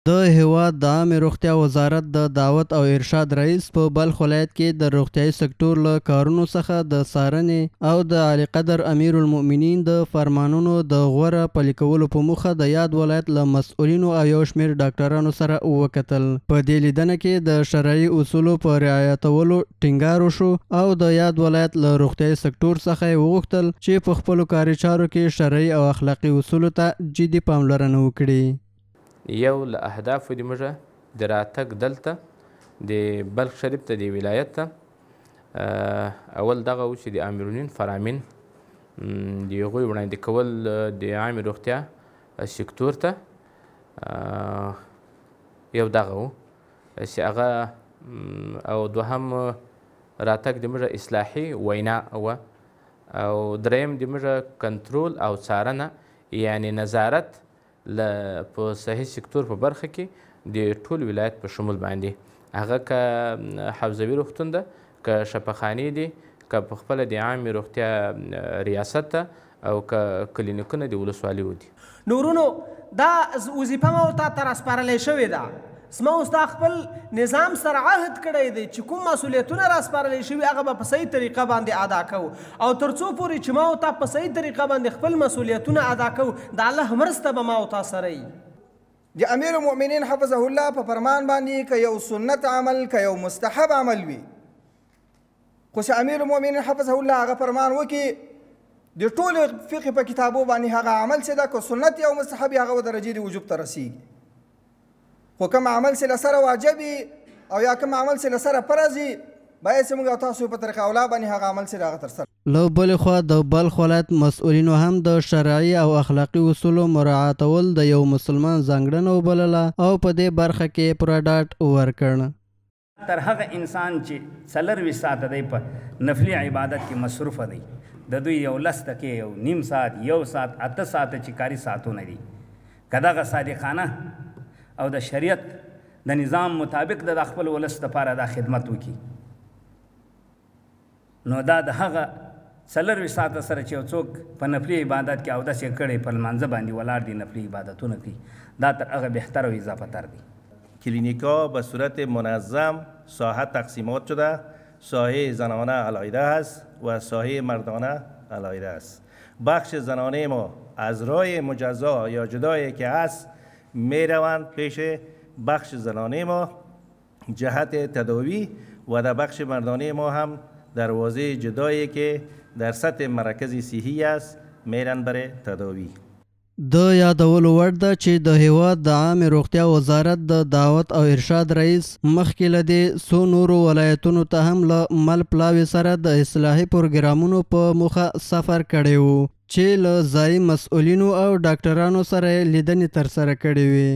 د هیواد د عامه روغتیا وزارت د دعوت او ارشاد رئیس په بلخ ولایت کې د روغتیايي سکتور له کارونو څخه د څارنې او د اعلی قدر امیر المؤمنین د فرمانونو د غوره پلي کولو په موخه د یاد ولایت له مسؤلینو او یو شمېر ډاکټرانو سره وکتل. په دې لیدنه کې د شرعي اصولو په رعایتولو ټینګار وشو او د یاد ولایت له روغتیايي سکتور څخه یې وغوښتل چې په خپلو کاري چارو کې شرعي او اخلاقي اصولو ته جدي پاملرنه وکړي. یو له اهدافو د موږ د راتګ دلته د بلخ شریف ته د ولایت ته اول دغه و چې د امیرالمؤمنین فرامین د هغوی وړاندې کول د عامې روغتیا سکتور ته یو دغه و چې هغه او دوهم راتګ د موږ اصلاحي وینا وه او دریم د موږ کنترول او څارنه یعنی نظارت په صحي سکتور په برخه کې د ټول ولایت په شمول باندې هغه که حوزوي روغتون ده که شفاخانې دي که په خپله د عامې روغتیا ریاست ته او که کلینیکونه د ولسوالیو دي. نو ورونو دا وظیفه مو ته راسپارلی شوې ده. زما اوس دا خپل نظام سره عهد کړی دی چې کوم مسؤلیتونه راسپارلی شوي هغه به په صحیح طریقه باندې ادا کوو او تر څو پورې چې ما او تا په صحیح طریقه باندې خپل مسؤلیتونه ادا کوو د الله مرسته به ما او تا سره وي. د امیر المؤمنین حفظه الله په فرمان باندې که یو سنت عمل که یو مستحب عمل وي خو چې امیر المؤمنین حفظه الله هغه فرمان وکړي د ټول فقه په کتابو باندې هغه عمل چې ده که سنت یا مستحب هغه به درجې د وجوب ته رسیږي خو کوم عمل چې له سره واجب او یا کوم عمل چې له سره فرض وي باید چې موږ او تاسو په طریقه اولا باندې هغه عمل چې د هغه ترسره. له بلې خوا د بلخ ولایت مسؤلینو هم د شرعي او اخلاقي اصولو مراعاتول د یو مسلمان ځانګړنه وبلله او په دې برخه کې پوره ډاډ ورکړ. تر هغه انسان چې 24 ساعته دی په نفلي عبادت کې مصروفه دی د دوی یو 10 دقیقې یو نیم ساعت یو ساعت 8 ساعته چې کاري ساعتونه دي که دغه صادقانه او د شریعت د نظام مطابق د خپل ولس دپاره دا خدمت وکړي نو دا د هغه 24 ساعته سره چې یو څوک په نفلي عبادت کې اودس یې کړی په لمانځه باندې ولاړ دي نفلي عبادتونه کوي دا تر هغه بهتر و اضافه تر دی. کلینیکا به صورت منظم ساحه تقسیمات شده ساحه زنانه علیحده است و ساحه مردانه علیحده است. بخش زنانه ما از راه مجزا یا جدایی که هست می روند پیش بخش زنانه ما جهت تداوی و در بخش مردانه ما هم دروازه جدایی که در سطح مرکز صحی است میرن برای تداوی. د یادولو وړ ده چې د هیواد د عامې روغتیا وزارت د دعوت او ارشاد رئیس مخکې له دې څو نورو ولایتونو ته هم له مل پلاوي سره د اصلاحي پروګرامونو په موخه سفر کړی و چې له ځایي مسؤلینو او ډاکټرانو سره لیدنې ترسره کړې وې.